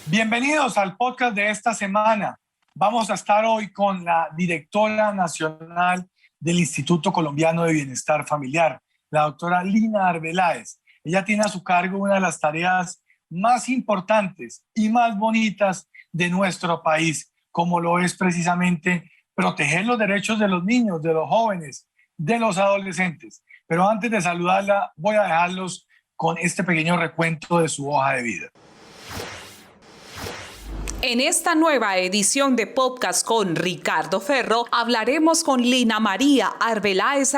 Bienvenidos al podcast de esta semana. Vamos a estar hoy con la directora nacional del Instituto Colombiano de Bienestar Familiar, la doctora Lina Arbeláez. Ella tiene a su cargo una de las tareas más importantes y más bonitas de nuestro país, como lo es precisamente proteger los derechos de los niños, de los jóvenes, de los adolescentes. Pero antes de saludarla, voy a dejarlos con este pequeño recuento de su hoja de vida. En esta nueva edición de podcast con Ricardo Ferro, hablaremos con Lina María Arbeláez,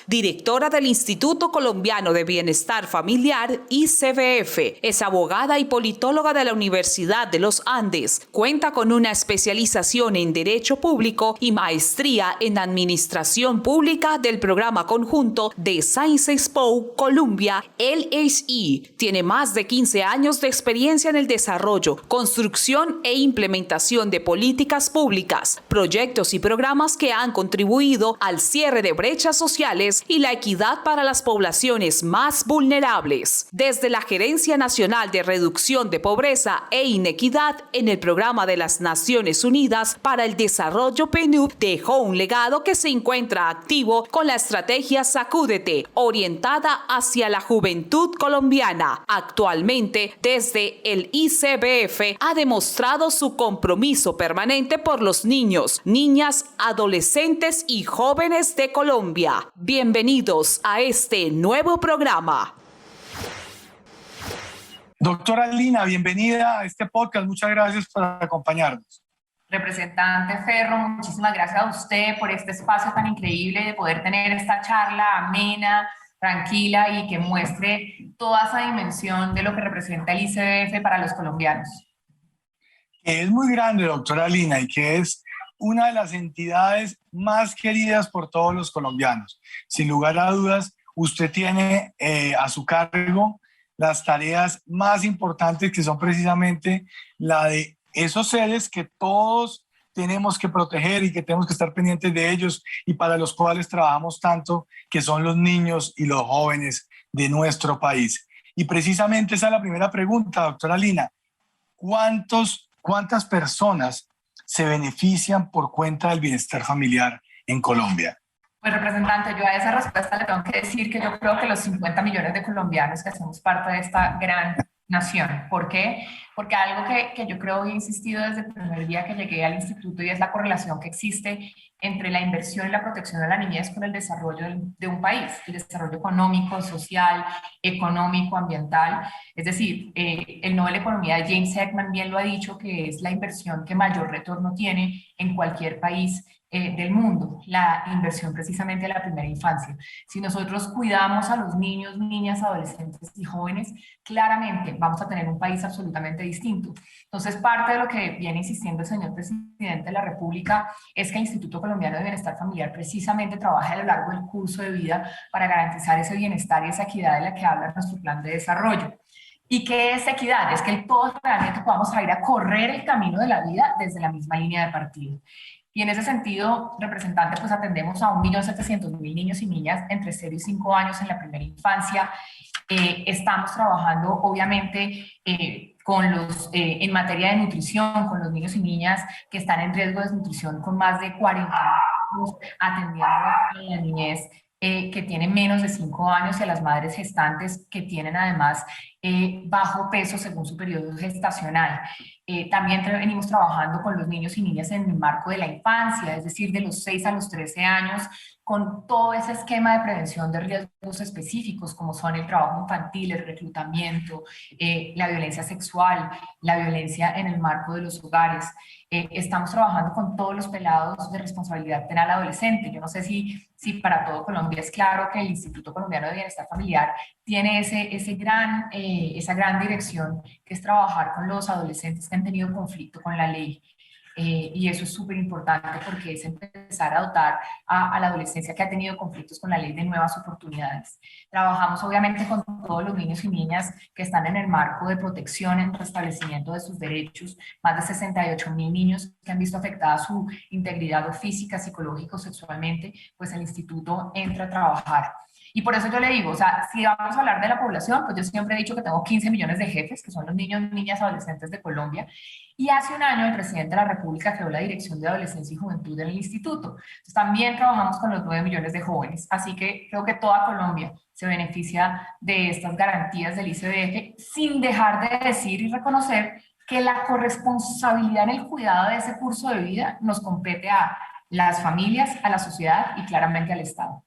directora del Instituto Colombiano de Bienestar Familiar, ICBF. Es abogada y politóloga de la Universidad de los Andes. Cuenta con una especialización en Derecho Público y maestría en Administración Pública del programa conjunto de Sciences Expo Columbia, LHE. Tiene más de 15 años de experiencia en el desarrollo, construcción e implementación de políticas públicas, proyectos y programas que han contribuido al cierre de brechas sociales y la equidad para las poblaciones más vulnerables. Desde la Gerencia Nacional de Reducción de Pobreza e Inequidad en el Programa de las Naciones Unidas para el Desarrollo PNUD, dejó un legado que se encuentra activo con la estrategia Sacúdete, orientada hacia la juventud colombiana. Actualmente, desde el ICBF ha demostrado su compromiso permanente por los niños, niñas, adolescentes y jóvenes de Colombia. Bienvenidos a este nuevo programa. Doctora Lina, bienvenida a este podcast. Muchas gracias por acompañarnos. Representante Ferro, muchísimas gracias a usted por este espacio tan increíble de poder tener esta charla amena, tranquila y que muestre toda esa dimensión de lo que representa el ICBF para los colombianos. Es muy grande, doctora Lina, y que es una de las entidades más queridas por todos los colombianos. Sin lugar a dudas, usted tiene a su cargo las tareas más importantes, que son precisamente la de esos seres que todos tenemos que proteger y que tenemos que estar pendientes de ellos y para los cuales trabajamos tanto, que son los niños y los jóvenes de nuestro país. Y precisamente esa es la primera pregunta, doctora Lina. ¿Cuántas personas se benefician por cuenta del bienestar familiar en Colombia? Pues, representante, yo a esa respuesta le tengo que decir que yo creo que los 50 millones de colombianos que hacemos parte de esta gran nación. ¿Por qué? Porque algo que yo creo y he insistido desde el primer día que llegué al instituto, y es la correlación que existe entre la inversión y la protección de la niñez con el desarrollo de un país, el desarrollo económico, social, económico, ambiental. Es decir, el Nobel de Economía de James Heckman bien lo ha dicho, que es la inversión que mayor retorno tiene en cualquier país del mundo, la inversión precisamente de la primera infancia. Si nosotros cuidamos a los niños, niñas, adolescentes y jóvenes, claramente vamos a tener un país absolutamente distinto. Entonces, parte de lo que viene insistiendo el señor presidente de la República es que el Instituto Colombiano de Bienestar Familiar precisamente trabaja a lo largo del curso de vida para garantizar ese bienestar y esa equidad de la que habla nuestro plan de desarrollo. ¿Y qué es equidad? Es que todos realmente podamos ir a correr el camino de la vida desde la misma línea de partida. Y en ese sentido, representante, pues atendemos a 1.700.000 niños y niñas entre 0 y 5 años en la primera infancia. Estamos trabajando, obviamente, en materia de nutrición, con los niños y niñas que están en riesgo de desnutrición, con más de 40 años, atendiendo a la niñez que tiene menos de 5 años y a las madres gestantes que tienen además bajo peso según su periodo gestacional. También venimos trabajando con los niños y niñas en el marco de la infancia, es decir, de los 6 a los 13 años, con todo ese esquema de prevención de riesgos específicos, como son el trabajo infantil, el reclutamiento, la violencia sexual, la violencia en el marco de los hogares. Estamos trabajando con todos los pelados de responsabilidad penal adolescente. Yo no sé si para todo Colombia es claro que el Instituto Colombiano de Bienestar Familiar tiene esa gran dirección, que es trabajar con los adolescentes que han tenido conflicto con la ley. y eso es súper importante porque es empezar a dotar a la adolescencia que ha tenido conflictos con la ley de nuevas oportunidades. Trabajamos obviamente con todos los niños y niñas que están en el marco de protección en restablecimiento de sus derechos, más de 68,000 niños que han visto afectada su integridad física, psicológica o sexualmente, pues el instituto entra a trabajar. Y por eso yo le digo, o sea, si vamos a hablar de la población, pues yo siempre he dicho que tengo 15 millones de jefes, que son los niños, niñas, adolescentes de Colombia, y hace un año el presidente de la República creó la Dirección de Adolescencia y Juventud en el instituto. Entonces también trabajamos con los 9 millones de jóvenes, así que creo que toda Colombia se beneficia de estas garantías del ICBF, sin dejar de decir y reconocer que la corresponsabilidad en el cuidado de ese curso de vida nos compete a las familias, a la sociedad y claramente al Estado.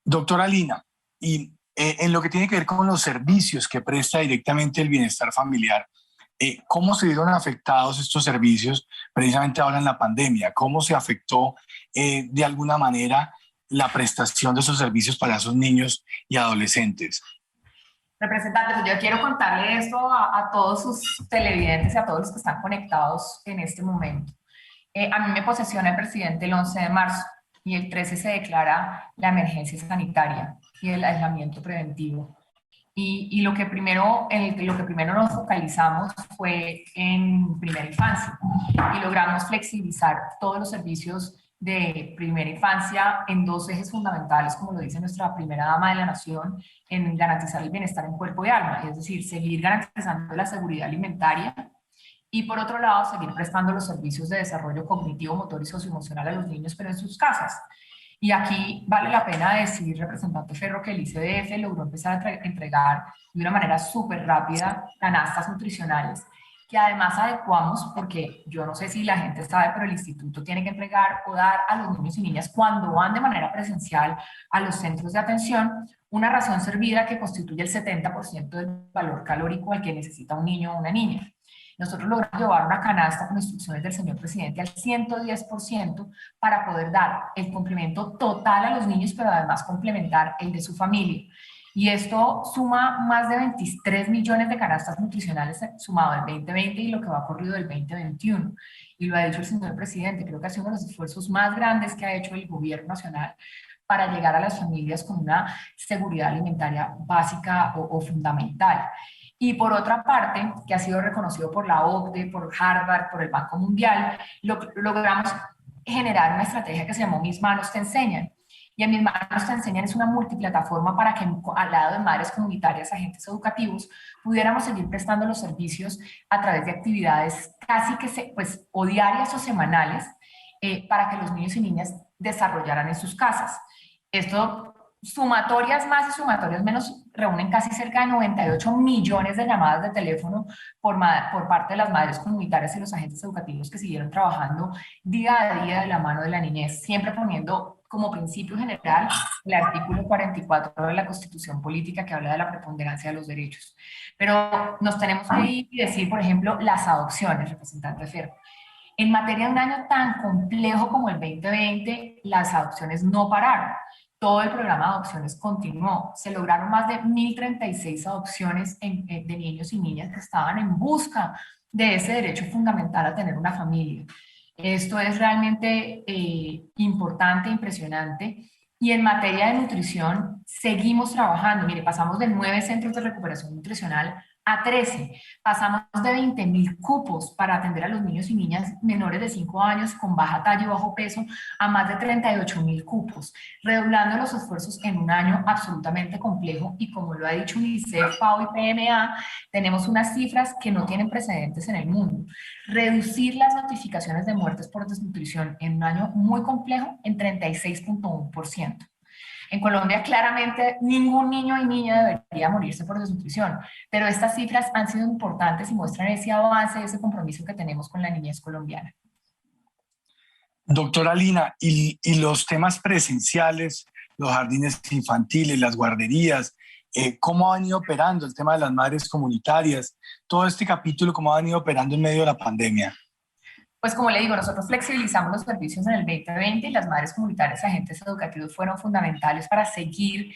Doctora Lina, y en lo que tiene que ver con los servicios que presta directamente el bienestar familiar, ¿cómo se vieron afectados estos servicios precisamente ahora en la pandemia? ¿Cómo se afectó de alguna manera la prestación de esos servicios para esos niños y adolescentes? Representante, pues yo quiero contarle esto a todos sus televidentes y a todos los que están conectados en este momento. A mí me posesiona el presidente el 11 de marzo y el 13 se declara la emergencia sanitaria y el aislamiento preventivo. Y lo que primero nos focalizamos fue en primera infancia y logramos flexibilizar todos los servicios de primera infancia en dos ejes fundamentales, como lo dice nuestra primera dama de la nación, en garantizar el bienestar en cuerpo y alma, es decir, seguir garantizando la seguridad alimentaria y por otro lado seguir prestando los servicios de desarrollo cognitivo, motor y socioemocional a los niños, pero en sus casas. Y aquí vale la pena decir, representante Ferro, que el ICBF logró empezar a entregar de una manera súper rápida canastas nutricionales que además adecuamos, porque yo no sé si la gente sabe, pero el instituto tiene que entregar o dar a los niños y niñas cuando van de manera presencial a los centros de atención una ración servida que constituye el 70% del valor calórico al que necesita un niño o una niña. Nosotros logramos llevar una canasta con instrucciones del señor presidente al 110% para poder dar el complemento total a los niños, pero además complementar el de su familia. Y esto suma más de 23 millones de canastas nutricionales sumado al 2020 y lo que va corrido del 2021. Y lo ha dicho el señor presidente, creo que ha sido uno de los esfuerzos más grandes que ha hecho el gobierno nacional para llegar a las familias con una seguridad alimentaria básica o fundamental. Y por otra parte, que ha sido reconocido por la OCDE, por Harvard, por el Banco Mundial, logramos generar una estrategia que se llamó Mis Manos Te Enseñan. Y en Mis Manos Te Enseñan es una multiplataforma para que al lado de madres comunitarias, agentes educativos, pudiéramos seguir prestando los servicios a través de actividades casi que o diarias o semanales para que los niños y niñas desarrollaran en sus casas. Esto, sumatorias más y sumatorias menos, reúnen casi cerca de 98 millones de llamadas de teléfono por parte de las madres comunitarias y los agentes educativos que siguieron trabajando día a día de la mano de la niñez, siempre poniendo como principio general el artículo 44 de la Constitución Política que habla de la preponderancia de los derechos. Pero nos tenemos que ir y decir, por ejemplo, las adopciones, representante Ferro. En materia de un año tan complejo como el 2020, las adopciones no pararon. Todo el programa de adopciones continuó. Se lograron más de 1.036 adopciones de niños y niñas que estaban en busca de ese derecho fundamental a tener una familia. Esto es realmente importante, impresionante. Y en materia de nutrición, seguimos trabajando. Mire, pasamos de 9 centros de recuperación nutricional a 13. Pasamos de 20.000 cupos para atender a los niños y niñas menores de 5 años con baja talla y bajo peso a más de 38.000 cupos, redoblando los esfuerzos en un año absolutamente complejo. Y como lo ha dicho UNICEF, FAO y PMA, tenemos unas cifras que no tienen precedentes en el mundo. Reducir las notificaciones de muertes por desnutrición en un año muy complejo en 36,1%. En Colombia claramente ningún niño y niña debería morirse por desnutrición, pero estas cifras han sido importantes y muestran ese avance y ese compromiso que tenemos con la niñez colombiana. Doctora Lina, y los temas presenciales, los jardines infantiles, las guarderías, ¿cómo han ido operando el tema de las madres comunitarias? Todo este capítulo, ¿cómo han ido operando en medio de la pandemia? Pues como le digo, nosotros flexibilizamos los servicios en el 2020 y las madres comunitarias y agentes educativos fueron fundamentales para seguir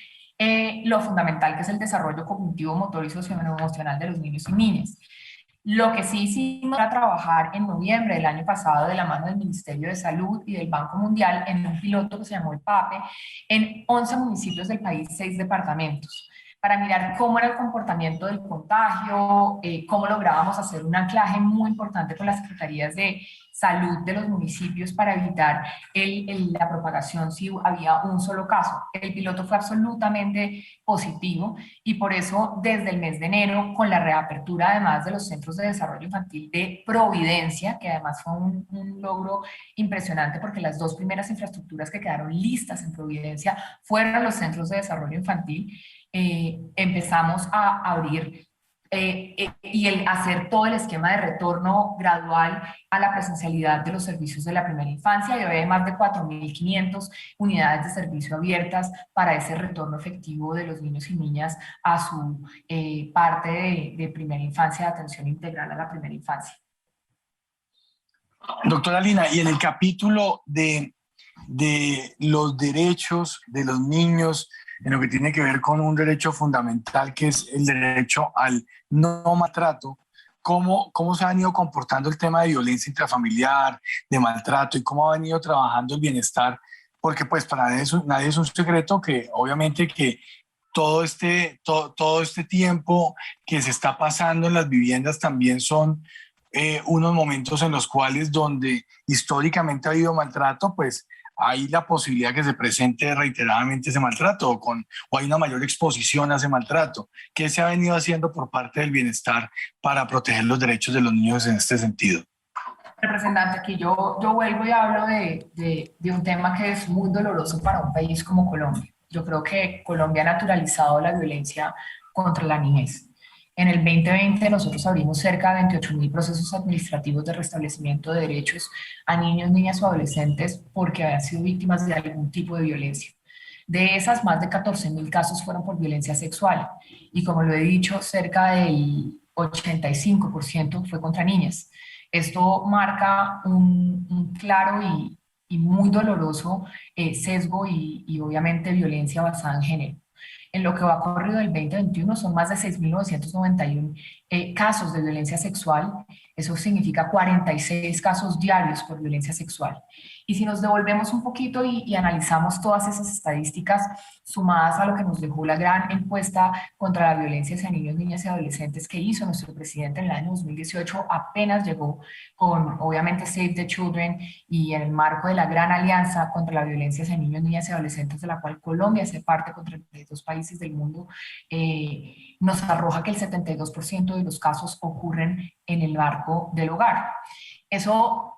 lo fundamental que es el desarrollo cognitivo, motor y socioemocional de los niños y niñas. Lo que sí hicimos era trabajar en noviembre del año pasado de la mano del Ministerio de Salud y del Banco Mundial en un piloto que se llamó el PAPE en 11 municipios del país, 6 departamentos, para mirar cómo era el comportamiento del contagio, cómo lográbamos hacer un anclaje muy importante con las secretarías de salud de los municipios para evitar la propagación si había un solo caso. El piloto fue absolutamente positivo y por eso desde el mes de enero, con la reapertura además de los centros de desarrollo infantil de Providencia, que además fue un logro impresionante porque las 2 primeras infraestructuras que quedaron listas en Providencia fueron los centros de desarrollo infantil, empezamos a abrir y el hacer todo el esquema de retorno gradual a la presencialidad de los servicios de la primera infancia, y hoy hay más de 4.500 unidades de servicio abiertas para ese retorno efectivo de los niños y niñas a su parte de primera infancia, de atención integral a la primera infancia. Doctora Lina, y en el capítulo de los derechos de los niños, en lo que tiene que ver con un derecho fundamental que es el derecho al no maltrato, ¿cómo se ha venido comportando el tema de violencia intrafamiliar, de maltrato, y cómo ha venido trabajando el bienestar? Porque pues para nadie es un secreto que obviamente que todo este tiempo que se está pasando en las viviendas también son unos momentos en los cuales donde históricamente ha habido maltrato, pues hay la posibilidad que se presente reiteradamente ese maltrato o hay una mayor exposición a ese maltrato. ¿Qué se ha venido haciendo por parte del bienestar para proteger los derechos de los niños en este sentido? Representante, aquí yo vuelvo y hablo de un tema que es muy doloroso para un país como Colombia. Yo creo que Colombia ha naturalizado la violencia contra la niñez. En el 2020 nosotros abrimos cerca de 28.000 procesos administrativos de restablecimiento de derechos a niños, niñas o adolescentes porque habían sido víctimas de algún tipo de violencia. De esas, más de 14.000 casos fueron por violencia sexual y, como lo he dicho, cerca del 85% fue contra niñas. Esto marca un claro y muy doloroso sesgo y obviamente violencia basada en género. En lo que va corrido del 2021 son más de 6.991 casos de violencia sexual. Eso significa 46 casos diarios por violencia sexual. Y si nos devolvemos un poquito y analizamos todas esas estadísticas sumadas a lo que nos dejó la gran encuesta contra la violencia hacia niños, niñas y adolescentes que hizo nuestro presidente en el año 2018, apenas llegó con, obviamente, Save the Children y en el marco de la gran alianza contra la violencia hacia niños, niñas y adolescentes, de la cual Colombia hace parte con 32 países del mundo, nos arroja que el 72% de los casos ocurren en el marco del hogar. Eso,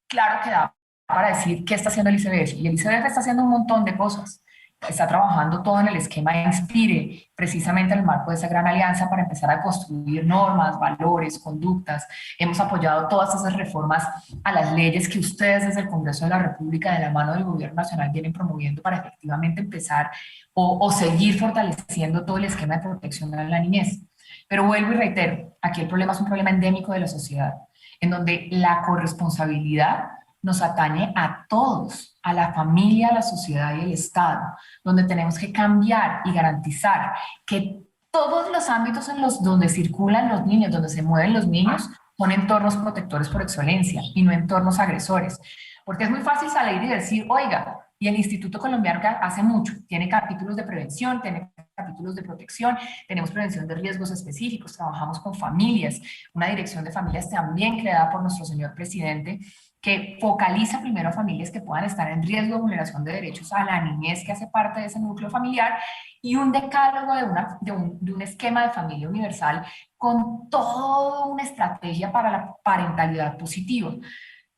claro que da para decir qué está haciendo el ICBF. Y el ICBF está haciendo un montón de cosas. Está trabajando todo en el esquema Inspire, precisamente en el marco de esa gran alianza para empezar a construir normas, valores, conductas. Hemos apoyado todas esas reformas a las leyes que ustedes desde el Congreso de la República, de la mano del Gobierno Nacional, vienen promoviendo para efectivamente empezar o seguir fortaleciendo todo el esquema de protección a la niñez. Pero vuelvo y reitero, aquí el problema es un problema endémico de la sociedad, en donde la corresponsabilidad nos atañe a todos, a la familia, a la sociedad y al Estado, donde tenemos que cambiar y garantizar que todos los ámbitos en los donde circulan los niños, donde se mueven los niños, son entornos protectores por excelencia y no entornos agresores. Porque es muy fácil salir y decir, oiga, y el Instituto Colombiano que hace mucho, tiene capítulos de prevención, tiene capítulos de protección, tenemos prevención de riesgos específicos, trabajamos con familias, una dirección de familias también creada por nuestro señor presidente, que focaliza primero a familias que puedan estar en riesgo de vulneración de derechos a la niñez que hace parte de ese núcleo familiar, y un decálogo de un esquema de familia universal con toda una estrategia para la parentalidad positiva.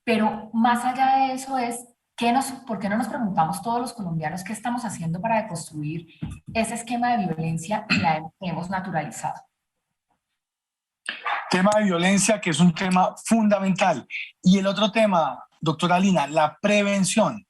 Pero más allá de eso es, ¿por qué no nos preguntamos todos los colombianos qué estamos haciendo para deconstruir ese esquema de violencia que hemos naturalizado? Tema de violencia, que es un tema fundamental. Y el otro tema, doctora Lina, la prevención.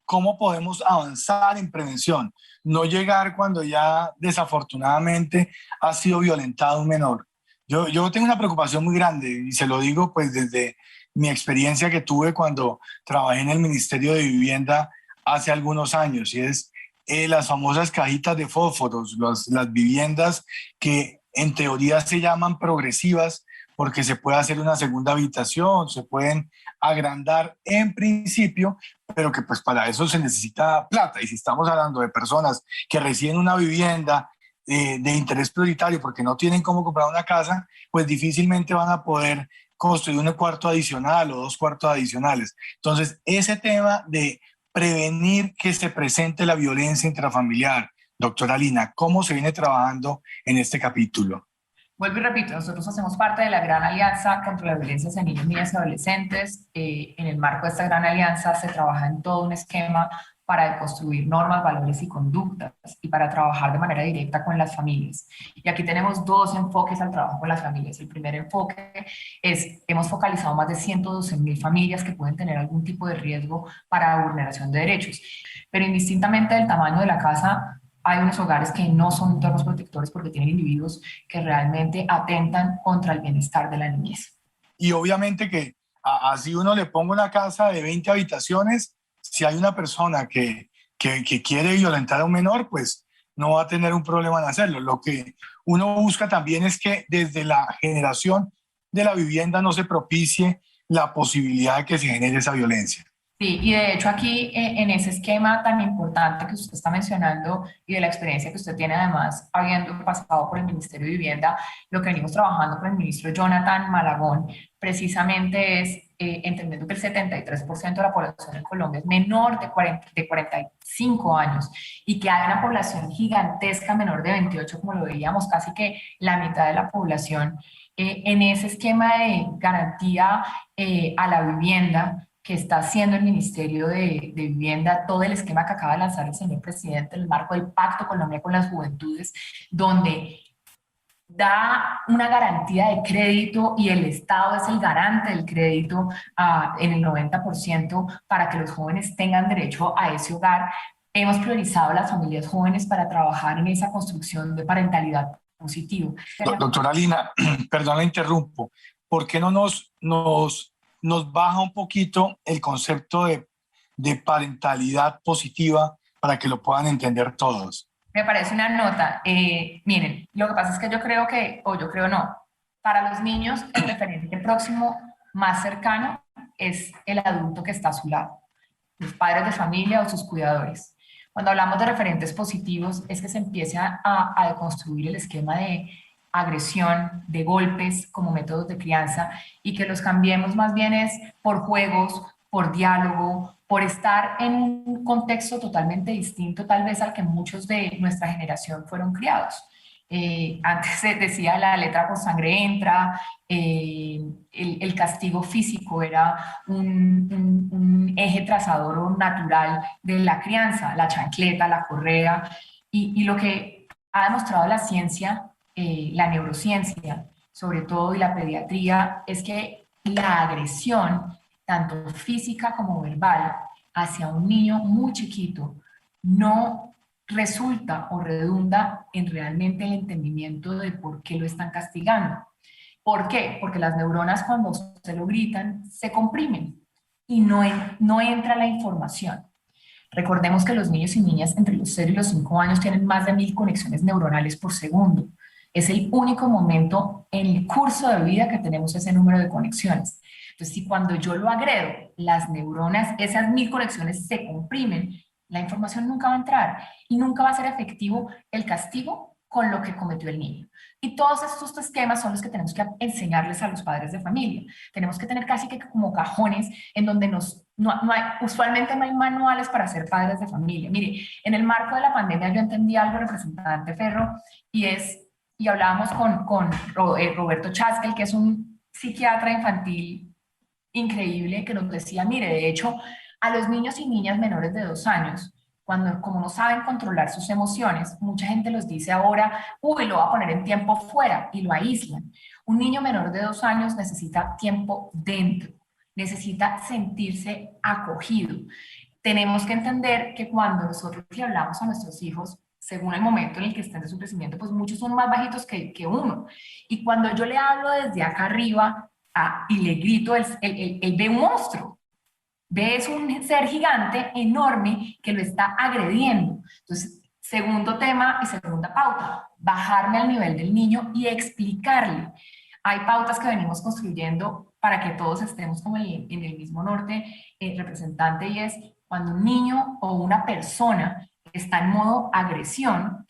¿Cómo podemos avanzar en prevención? No llegar cuando ya desafortunadamente ha sido violentado un menor. Yo tengo una preocupación muy grande y se lo digo pues desde mi experiencia que tuve cuando trabajé en el Ministerio de Vivienda hace algunos años, y es las famosas cajitas de fósforos, las viviendas que en teoría se llaman progresivas porque se puede hacer una segunda habitación, se pueden agrandar en principio, pero que pues para eso se necesita plata. Y si estamos hablando de personas que reciben una vivienda de interés prioritario porque no tienen cómo comprar una casa, pues difícilmente van a poder construir un cuarto adicional o dos cuartos adicionales. Entonces, ese tema de prevenir que se presente la violencia intrafamiliar, doctora Lina, ¿cómo se viene trabajando en este capítulo? Vuelvo y repito, nosotros hacemos parte de la Gran Alianza contra la Violencia hacia Niños, Niñas y Adolescentes. En el marco de esta Gran Alianza se trabaja en todo un esquema para construir normas, valores y conductas y para trabajar de manera directa con las familias. Y aquí tenemos dos enfoques al trabajo con las familias. El primer enfoque es, hemos focalizado más de 112.000 familias que pueden tener algún tipo de riesgo para vulneración de derechos. Pero indistintamente del tamaño de la casa, hay unos hogares que no son entornos protectores porque tienen individuos que realmente atentan contra el bienestar de la niñez. Y obviamente que así uno le ponga una casa de 20 habitaciones, si hay una persona que quiere violentar a un menor, pues no va a tener un problema en hacerlo. Lo que uno busca también es que desde la generación de la vivienda no se propicie la posibilidad de que se genere esa violencia. Sí, y de hecho aquí en ese esquema tan importante que usted está mencionando y de la experiencia que usted tiene además habiendo pasado por el Ministerio de Vivienda, lo que venimos trabajando con el ministro Jonathan Malagón precisamente es entendiendo que el 73% de la población en Colombia es menor de 45 años y que hay una población gigantesca menor de 28, como lo veíamos, casi que la mitad de la población, en ese esquema de garantía a la vivienda que está haciendo el Ministerio de Vivienda, todo el esquema que acaba de lanzar el señor presidente en el marco del Pacto Colombia con las Juventudes, donde da una garantía de crédito y el Estado es el garante del crédito en el 90% para que los jóvenes tengan derecho a ese hogar. Hemos priorizado a las familias jóvenes para trabajar en esa construcción de parentalidad positiva. Doctora Lina, perdón, la interrumpo. ¿Por qué no nos baja un poquito el concepto de parentalidad positiva para que lo puedan entender todos? Me parece una nota. Miren, lo que pasa es que yo creo que, o yo creo no, para los niños el referente próximo más cercano es el adulto que está a su lado, los padres de familia o sus cuidadores. Cuando hablamos de referentes positivos es que se empieza a deconstruir el esquema de agresión, de golpes como métodos de crianza y que los cambiemos más bien es por juegos, por diálogo, por estar en un contexto totalmente distinto tal vez al que muchos de nuestra generación fueron criados. Antes se decía la letra con sangre entra, el castigo físico era un eje trazador natural de la crianza, la chancleta, la correa, y lo que ha demostrado la ciencia, la neurociencia sobre todo y la pediatría, es que la agresión, tanto física como verbal, hacia un niño muy chiquito, no resulta o redunda en realmente el entendimiento de por qué lo están castigando. ¿Por qué? Porque las neuronas cuando se lo gritan se comprimen y no entra la información. Recordemos que los niños y niñas entre los 0 y los 5 años tienen más de 1000 conexiones neuronales por segundo. Es el único momento en el curso de vida que tenemos ese número de conexiones. Entonces, si cuando yo lo agredo, las neuronas, esas 1000 conexiones se comprimen, la información nunca va a entrar y nunca va a ser efectivo el castigo con lo que cometió el niño. Y todos estos esquemas son los que tenemos que enseñarles a los padres de familia. Tenemos que tener casi que como cajones en donde usualmente no hay manuales para ser padres de familia. Mire, en el marco de la pandemia yo entendí algo, representante Ferro, y hablábamos con Roberto Chaskel, que es un psiquiatra infantil increíble, que nos decía, mire, de hecho, a los niños y niñas menores de 2 años, como no saben controlar sus emociones, mucha gente los dice ahora, uy, lo va a poner en tiempo fuera, y lo aíslan. Un niño menor de 2 años necesita tiempo dentro, necesita sentirse acogido. Tenemos que entender que cuando nosotros le hablamos a nuestros hijos, según el momento en el que estén de su crecimiento, pues muchos son más bajitos que uno. Y cuando yo le hablo desde acá arriba y le grito, él ve un monstruo. Ve es un ser gigante, enorme, que lo está agrediendo. Entonces, segundo tema y segunda pauta, bajarme al nivel del niño y explicarle. Hay pautas que venimos construyendo para que todos estemos como en el mismo norte, representante, y es cuando un niño o una persona está en modo agresión,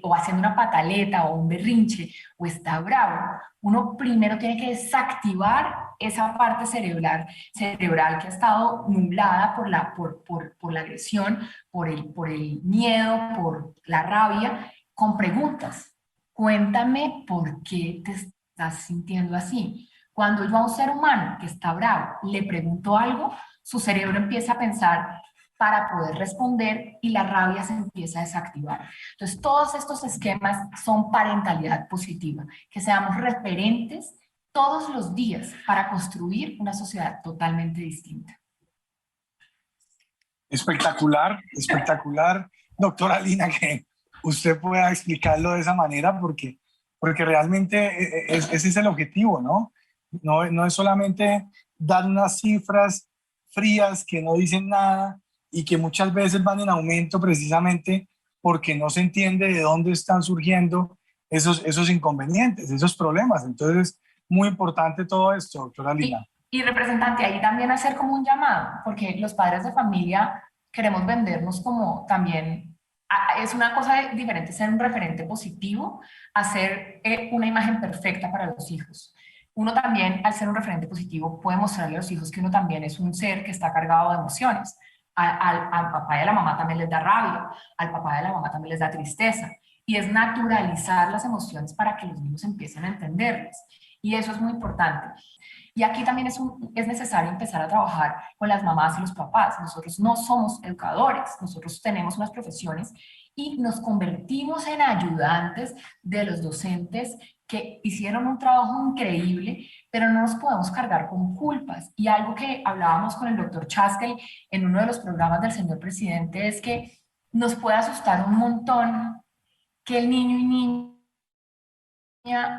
o haciendo una pataleta o un berrinche, o está bravo, uno primero tiene que desactivar esa parte cerebral que ha estado nublada por la agresión, por el miedo, por la rabia, con preguntas. Cuéntame por qué te estás sintiendo así. Cuando yo a un ser humano que está bravo le pregunto algo, su cerebro empieza a pensar para poder responder y la rabia se empieza a desactivar. Entonces, todos estos esquemas son parentalidad positiva, que seamos referentes todos los días para construir una sociedad totalmente distinta. Espectacular, espectacular, doctora Lina, que usted pueda explicarlo de esa manera, porque realmente ese es el objetivo, ¿no? No es solamente dar unas cifras frías que no dicen nada y que muchas veces van en aumento precisamente porque no se entiende de dónde están surgiendo esos inconvenientes, esos problemas. Entonces, muy importante todo esto, doctora Lina. Y representante, ahí también hacer como un llamado, porque los padres de familia queremos vendernos como también, es una cosa diferente ser un referente positivo a ser una imagen perfecta para los hijos. Uno también, al ser un referente positivo, puede mostrarle a los hijos que uno también es un ser que está cargado de emociones. Al papá y a la mamá también les da rabia, al papá y a la mamá también les da tristeza. Y es naturalizar las emociones para que los niños empiecen a entenderlas. Y eso es muy importante. Y aquí también es necesario empezar a trabajar con las mamás y los papás. Nosotros no somos educadores, nosotros tenemos unas profesiones y nos convertimos en ayudantes de los docentes que hicieron un trabajo increíble, pero no nos podemos cargar con culpas. Y algo que hablábamos con el doctor Chaskel en uno de los programas del señor presidente es que nos puede asustar un montón que el niño y niña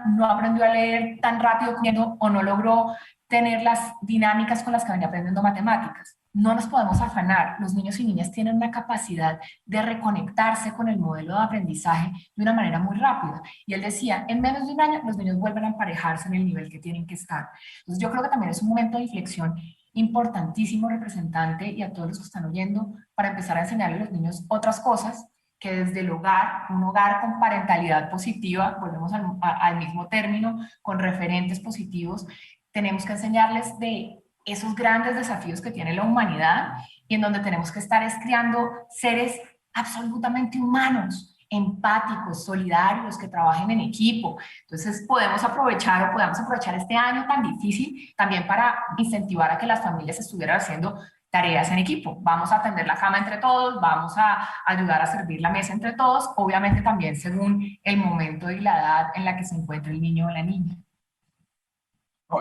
no aprendió a leer tan rápido o no logró tener las dinámicas con las que venía aprendiendo matemáticas. No nos podemos afanar. Los niños y niñas tienen una capacidad de reconectarse con el modelo de aprendizaje de una manera muy rápida. Y él decía, en menos de un año los niños vuelven a emparejarse en el nivel que tienen que estar. Entonces yo creo que también es un momento de inflexión importantísimo, representante, y a todos los que están oyendo, para empezar a enseñarle a los niños otras cosas que desde el hogar, un hogar con parentalidad positiva, volvemos al mismo término, con referentes positivos, tenemos que enseñarles de esos grandes desafíos que tiene la humanidad y en donde tenemos que estar criando seres absolutamente humanos, empáticos, solidarios, que trabajen en equipo. Entonces podemos aprovechar este año tan difícil también para incentivar a que las familias estuvieran haciendo tareas en equipo. Vamos a tender la cama entre todos, vamos a ayudar a servir la mesa entre todos, obviamente también según el momento y la edad en la que se encuentra el niño o la niña.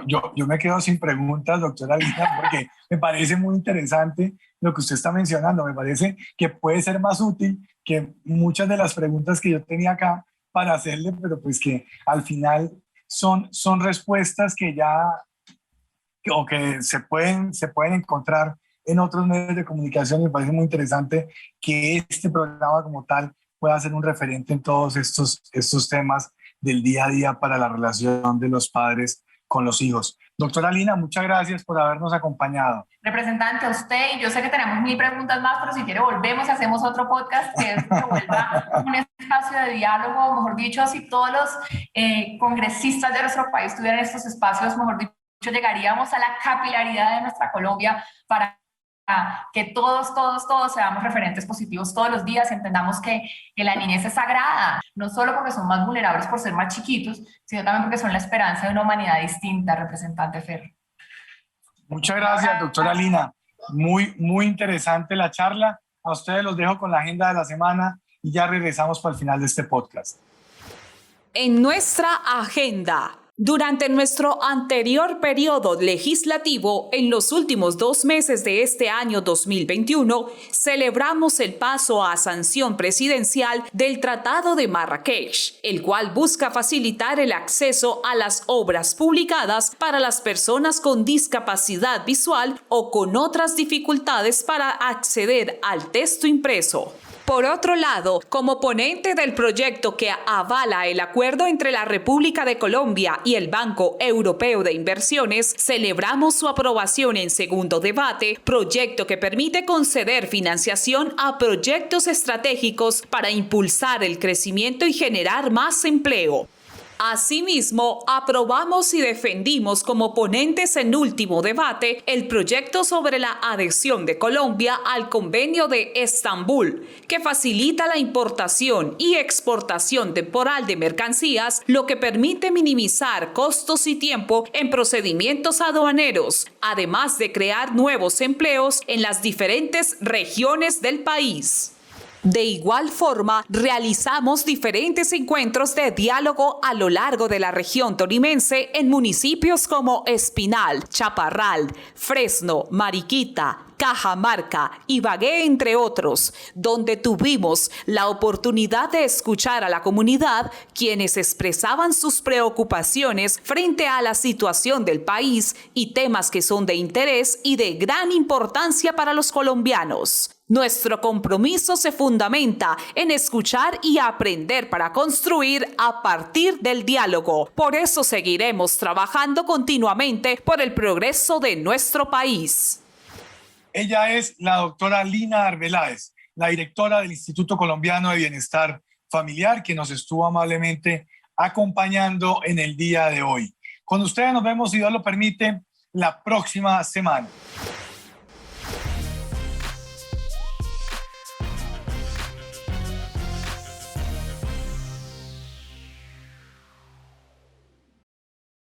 Yo me quedo sin preguntas, doctora Lina, porque me parece muy interesante lo que usted está mencionando. Me parece que puede ser más útil que muchas de las preguntas que yo tenía acá para hacerle, pero pues que al final son respuestas que se pueden encontrar en otros medios de comunicación. Me parece muy interesante que este programa como tal pueda ser un referente en todos estos temas del día a día para la relación de los padres con los hijos. Doctora Lina, muchas gracias por habernos acompañado. Representante, a usted, y yo sé que tenemos 1000 preguntas más, pero si quiere volvemos y hacemos otro podcast que vuelva un espacio de diálogo, mejor dicho, si todos los congresistas de nuestro país tuvieran estos espacios, mejor dicho, llegaríamos a la capilaridad de nuestra Colombia para que todos seamos referentes positivos todos los días, entendamos que la niñez es sagrada, no solo porque son más vulnerables por ser más chiquitos, sino también porque son la esperanza de una humanidad distinta, representante Ferro. Muchas gracias, doctora Lina. Muy interesante la charla. A ustedes los dejo con la agenda de la semana y ya regresamos para el final de este podcast. En nuestra agenda. Durante nuestro anterior periodo legislativo, en los últimos 2 meses de este año 2021, celebramos el paso a sanción presidencial del Tratado de Marrakech, el cual busca facilitar el acceso a las obras publicadas para las personas con discapacidad visual o con otras dificultades para acceder al texto impreso. Por otro lado, como ponente del proyecto que avala el acuerdo entre la República de Colombia y el Banco Europeo de Inversiones celebramos su aprobación en segundo debate, proyecto que permite conceder financiación a proyectos estratégicos para impulsar el crecimiento y generar más empleo. Asimismo, aprobamos y defendimos como ponentes en último debate el proyecto sobre la adhesión de Colombia al Convenio de Estambul, que facilita la importación y exportación temporal de mercancías, lo que permite minimizar costos y tiempo en procedimientos aduaneros, además de crear nuevos empleos en las diferentes regiones del país. De igual forma, realizamos diferentes encuentros de diálogo a lo largo de la región tolimense en municipios como Espinal, Chaparral, Fresno, Mariquita, Cajamarca, Ibagué, entre otros, donde tuvimos la oportunidad de escuchar a la comunidad, quienes expresaban sus preocupaciones frente a la situación del país y temas que son de interés y de gran importancia para los colombianos. Nuestro compromiso se fundamenta en escuchar y aprender para construir a partir del diálogo. Por eso seguiremos trabajando continuamente por el progreso de nuestro país. Ella es la doctora Lina Arbeláez, la directora del Instituto Colombiano de Bienestar Familiar, que nos estuvo amablemente acompañando en el día de hoy. Con ustedes nos vemos, si Dios lo permite, la próxima semana.